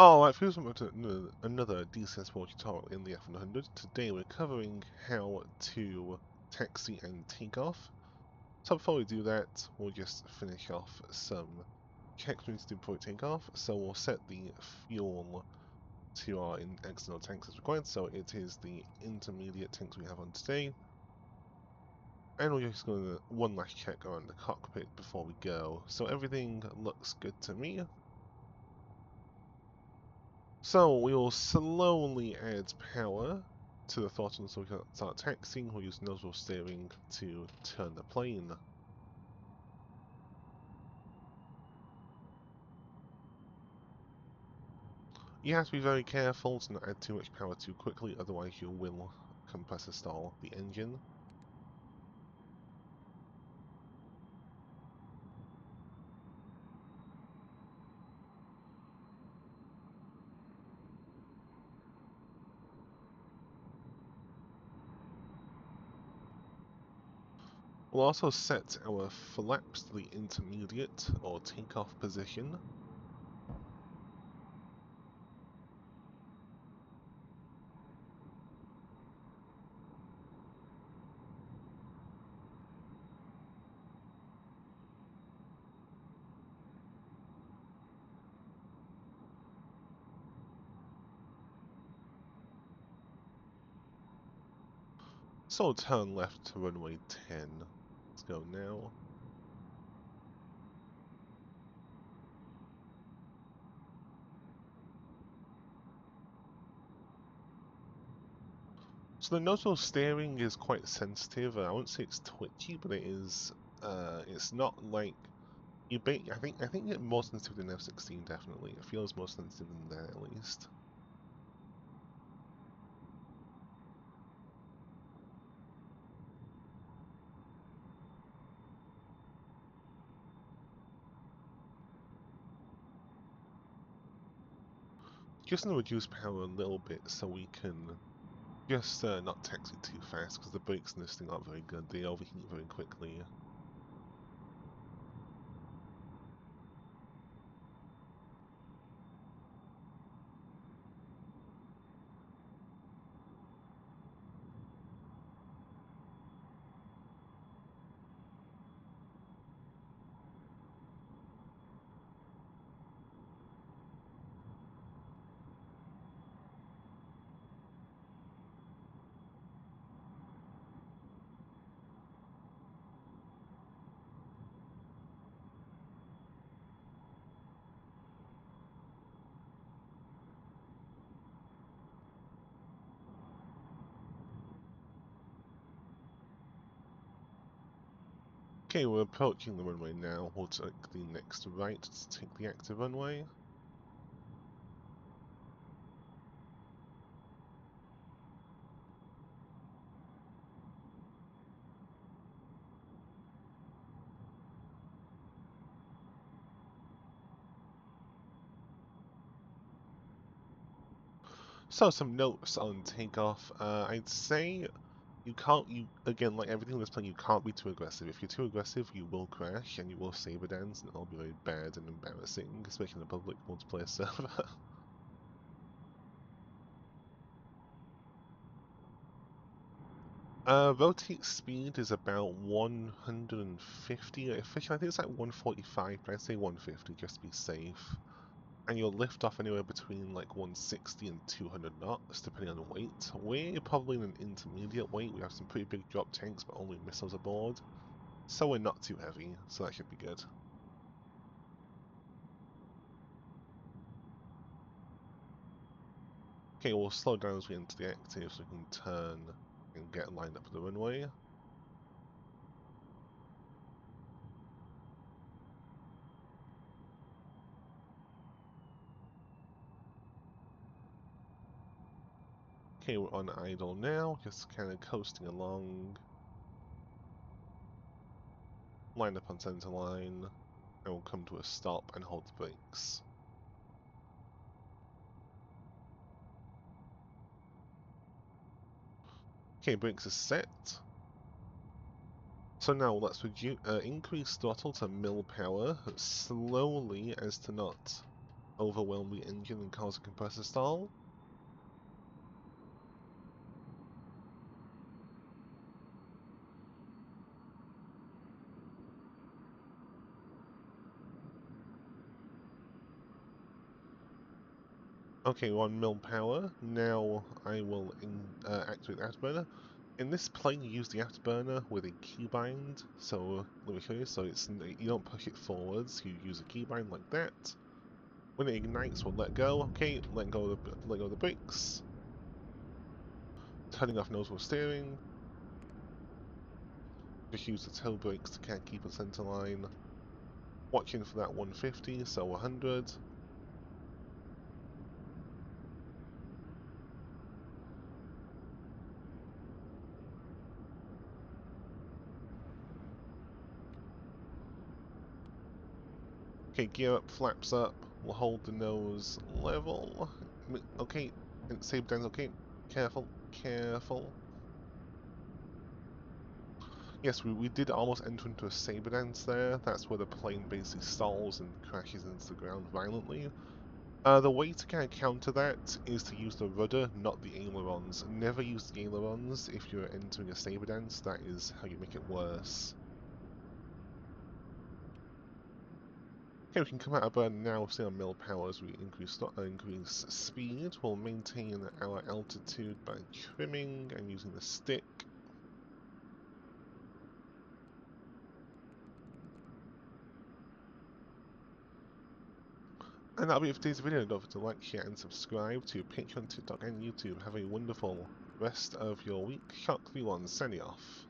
Alright, here's another decent sport tutorial in the F-100. Today we're covering how to taxi and take off. So before we do that, we'll just finish off some checks we need to do before we take off. So we'll set the fuel to our external tanks as required, so it is the intermediate tanks we have on today. And we're just going to one last check around the cockpit before we go. So everything looks good to me. So we will slowly add power to the throttle so we can start taxiing. We'll use nozzle steering to turn the plane. You have to be very careful to not add too much power too quickly, otherwise you will compressor stall the engine. We'll also set our flaps to the intermediate or takeoff position. So turn left to runway 10. Let's go now. So the nozzle steering is quite sensitive. I won't say it's twitchy, but it is. It's not like you. I think it's more sensitive than F-16. Definitely, it feels more sensitive than that at least. Just gonna reduce power a little bit so we can just not taxi too fast because the brakes in this thing aren't very good. They overheat very quickly. Okay, we're approaching the runway now. We'll take the next right to take the active runway. So some notes on takeoff. I'd say you again, like everything in this plane, you can't be too aggressive. If you're too aggressive, you will crash and you will saber dance, and it'll be very bad and embarrassing, especially in a public multiplayer server. Rotate speed is about 150. Officially, I think it's like 145, but I'd say 150 just to be safe. And you'll lift off anywhere between like 160 and 200 knots, depending on the weight. We're probably in an intermediate weight. We have some pretty big drop tanks, but only missiles aboard. So we're not too heavy, so that should be good. Okay, we'll slow down as we enter the active so we can turn and get lined up for the runway. Okay, we're on idle now, just kind of coasting along. Line up on center line, and we'll come to a stop and hold the brakes. Okay, brakes are set. So now let's increase throttle to mil power slowly as to not overwhelm the engine and cause a compressor stall. Okay, we're on mil power. Now I will activate the afterburner. In this plane, you use the afterburner with a keybind. So let me show you. So you don't push it forwards. You use a keybind like that. When it ignites, we'll let go. Okay, let go of the brakes. Turning off nose wheel steering. Just use the toe brakes to kind of keep a center line. Watching for that 150, so 100. Okay, gear up, flaps up. We'll hold the nose level. Okay, saber dance. Okay, careful, careful. Yes, we did almost enter into a saber dance there. That's where the plane basically stalls and crashes into the ground violently. The way to kind of counter that is to use the rudder, not the ailerons. Never use the ailerons if you're entering a saber dance. That is how you make it worse. Okay, we can come out of burn now, stay on mil power as we increase speed. We'll maintain our altitude by trimming and using the stick. And that'll be it for today's video. Don't forget to like, share, and subscribe to Patreon, TikTok, and YouTube. Have a wonderful rest of your week. Shark 31 signing off.